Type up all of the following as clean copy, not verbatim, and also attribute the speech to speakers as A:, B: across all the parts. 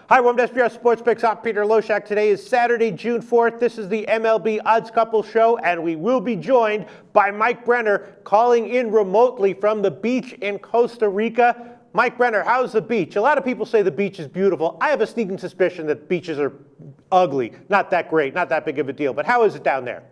A: Hi, welcome to SBR Sports Picks. I'm Peter Loshak. Today is Saturday, June 4th. This is the MLB Odds Couple show, and we will be joined by Mike Brenner calling in remotely from the beach in Costa Rica. Mike Brenner, how's the beach? A lot of people say the beach is beautiful. I have a sneaking suspicion that beaches are ugly. Not that great, not that big of a deal. But how is it down there?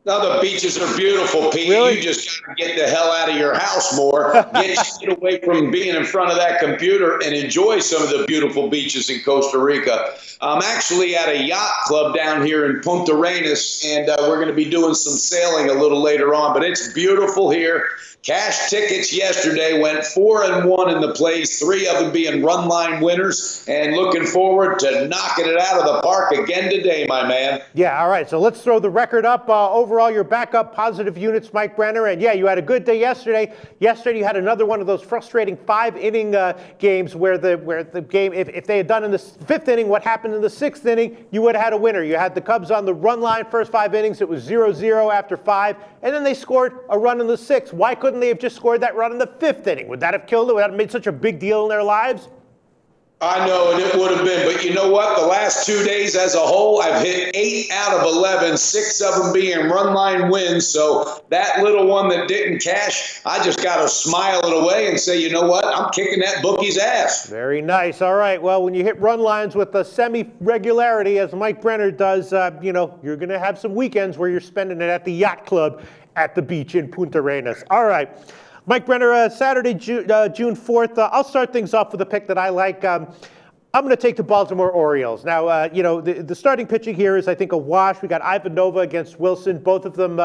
B: No, the beaches are beautiful, Pete.
A: Really?
B: You just got to get the hell out of your house more. Get away from being in front of that computer and enjoy some of the beautiful beaches in Costa Rica. I'm actually at a yacht club down here in Punta Arenas, and we're going to be doing some sailing a little later on. But it's beautiful here. Cash tickets yesterday went 4-1 in the plays, 3 of them being run line winners, and looking forward to knocking it out of the park again today, my man.
A: Yeah, all right, so let's throw the record up. Overall, you're back up positive units, Mike Brenner, and yeah, you had a good day yesterday. Yesterday, you had another one of those frustrating 5-inning games where the game, if they had done in the 5th inning what happened in the 6th inning, you would have had a winner. You had the Cubs on the run line first 5 innings. It was 0-0 after 5, and then they scored a run in the 6th. Why couldn't they have just scored that run in the 5th inning? Would that have killed it? Would that have made such a big deal in their lives?
B: I know, and it would have been. But you know what? The last 2 days as a whole, I've hit 8 out of 11, 6 of them being run line wins. So that little one that didn't cash, I just got to smile it away and say, you know what? I'm kicking that bookie's ass.
A: Very nice. All right. Well, when you hit run lines with a semi-regularity, as Mike Brenner does, you're going to have some weekends where you're spending it at the yacht club at the beach in Punta Arenas. All right. Mike Brenner, Saturday, June 4th. I'll start things off with a pick that I like. I'm going to take the Baltimore Orioles. Now, the starting pitching here is, I think, a wash. We got Ivan Nova against Wilson. Both of them,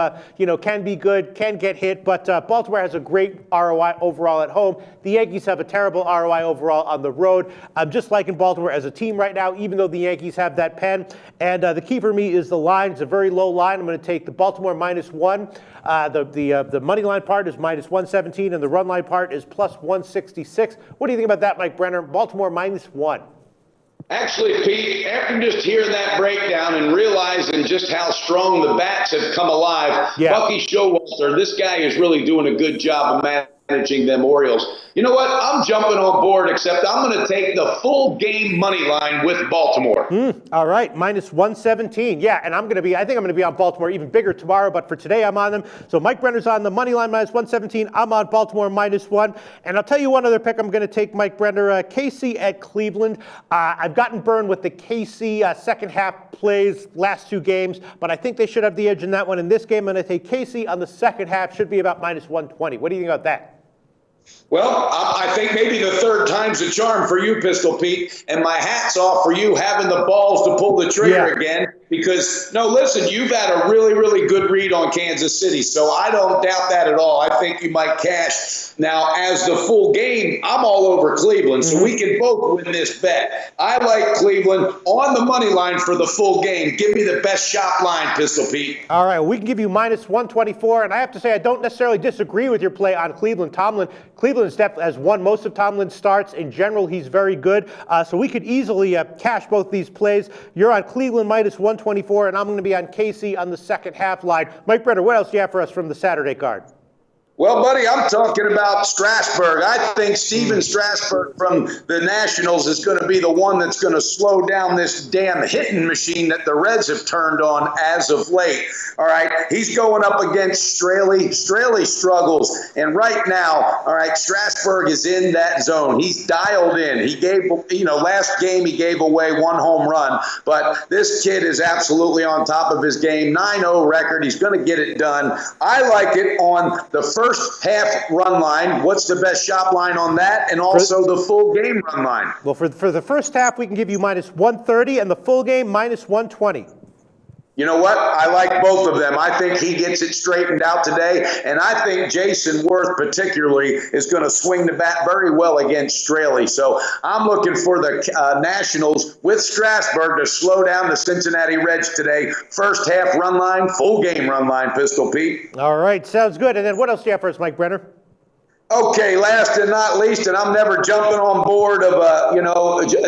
A: can be good, can get hit, but Baltimore has a great ROI overall at home. The Yankees have a terrible ROI overall on the road. I'm just liking Baltimore as a team right now, even though the Yankees have that pen. And the key for me is the line. It's a very low line. I'm going to take the Baltimore -1. The money line part is -117, and the run line part is +166. What do you think about that, Mike Brenner? Baltimore -1.
B: Actually, Pete, after just hearing that breakdown and realizing just how strong the bats have come alive,
A: yeah.
B: Bucky Showalter, this guy is really doing a good job of managing them Orioles. You know what? I'm jumping on board, except I'm going to take the full game money line with Baltimore.
A: All right, -117. Yeah, and I think I'm going to be on Baltimore even bigger tomorrow, but for today I'm on them. So Mike Brenner's on the money line -117. I'm on Baltimore -1. And I'll tell you one other pick I'm going to take, Mike Brenner, KC at Cleveland. I've gotten burned with the KC second half plays last 2 games, but I think they should have the edge in that one. In this game, I'm going to take KC on the second half. Should be about -120. What do you think about that?
B: Well, I think maybe the third time's a charm for you, Pistol Pete, and my hat's off for you having the balls to pull the trigger again. Because, no, listen, you've had a really, really good read on Kansas City, so I don't doubt that at all. I think you might cash. Now, as the full game, I'm all over Cleveland, so we can both win this bet. I like Cleveland on the money line for the full game. Give me the best shot line, Pistol Pete.
A: All right, we can give you -124, and I have to say I don't necessarily disagree with your play on Cleveland. Cleveland has won most of Tomlin's starts. In general, he's very good, so we could easily cash both these plays. You're on Cleveland -124, and I'm going to be on KC on the second half line. Mike Brenner, what else do you have for us from the Saturday card?
B: Well, buddy, I'm talking about Strasburg. I think Steven Strasburg from the Nationals is going to be the one that's going to slow down this damn hitting machine that the Reds have turned on as of late. All right, he's going up against Straley. Straley struggles, and right now, all right, Strasburg is in that zone. He's dialed in. He gave, last game he gave away 1 home run, but this kid is absolutely on top of his game. 9-0 record. He's going to get it done. I like it on the first half run line. What's the best shop line on that? And also the full game run line.
A: Well, for the first half, we can give you -130, and the full game -120.
B: You know what? I like both of them. I think he gets it straightened out today, and I think Jason Worth particularly is going to swing the bat very well against Straley. So I'm looking for the Nationals with Strasburg to slow down the Cincinnati Reds today. First half run line, full game run line, Pistol Pete.
A: All right, sounds good. And then what else do you have for us, Mike Brenner?
B: Okay, last and not least, and I'm never jumping on board of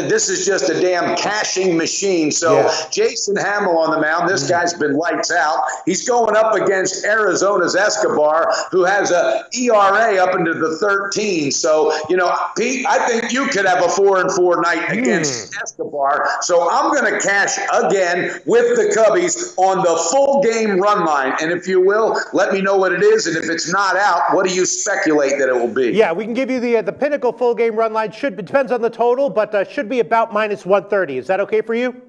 B: this is just a damn cashing machine. So
A: Yeah.
B: Jason Hamill on the mound. This guy's been lights out. He's going up against Arizona's Escobar, who has a ERA up into the 13. So, Pete, I think you could have a 4-4 night against Escobar. So I'm going to cash again with the Cubbies on the full game run line. And if you will, let me know what it is. And if it's not out, what do you speculate that it will be?
A: Yeah, we can give you the Pinnacle full game run line. Depends on the total, but should be about minus 130. Is that okay for you?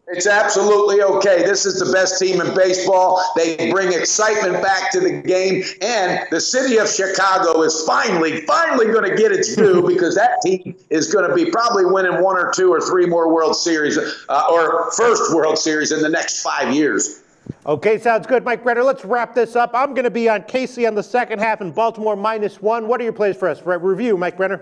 B: It's absolutely okay. This is the best team in baseball. They bring excitement back to the game, and the city of Chicago is finally going to get its due because that team is going to be probably winning 1 or 2 or 3 more World Series or first World Series in the next 5 years.
A: Okay, sounds good. Mike Brenner, let's wrap this up. I'm going to be on Casey on the second half and Baltimore -1. What are your plays for us? Review, Mike Brenner.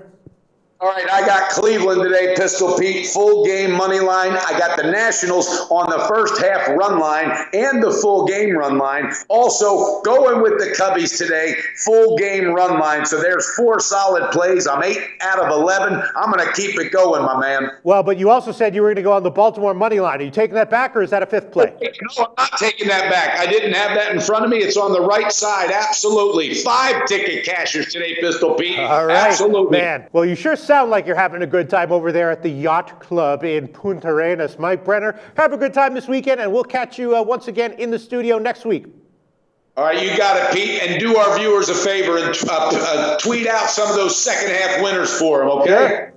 B: All right, I got Cleveland today, Pistol Pete, full game money line. I got the Nationals on the first half run line and the full game run line. Also, going with the Cubbies today, full game run line. So there's 4 solid plays. I'm 8 out of 11. I'm going to keep it going, my man.
A: Well, but you also said you were going to go on the Baltimore money line. Are you taking that back, or is that a 5th play?
B: No, I'm not taking that back. I didn't have that in front of me. It's on the right side. Absolutely. 5 ticket cashers today, Pistol Pete.
A: All right,
B: absolutely.
A: Man. Well, you sure sound like you're having a good time over there at the Yacht Club in Punta Arenas. Mike Brenner, have a good time this weekend, and we'll catch you once again in the studio next week.
B: All right, you got it, Pete. And do our viewers a favor and tweet out some of those second half winners for them, okay?
A: Sure.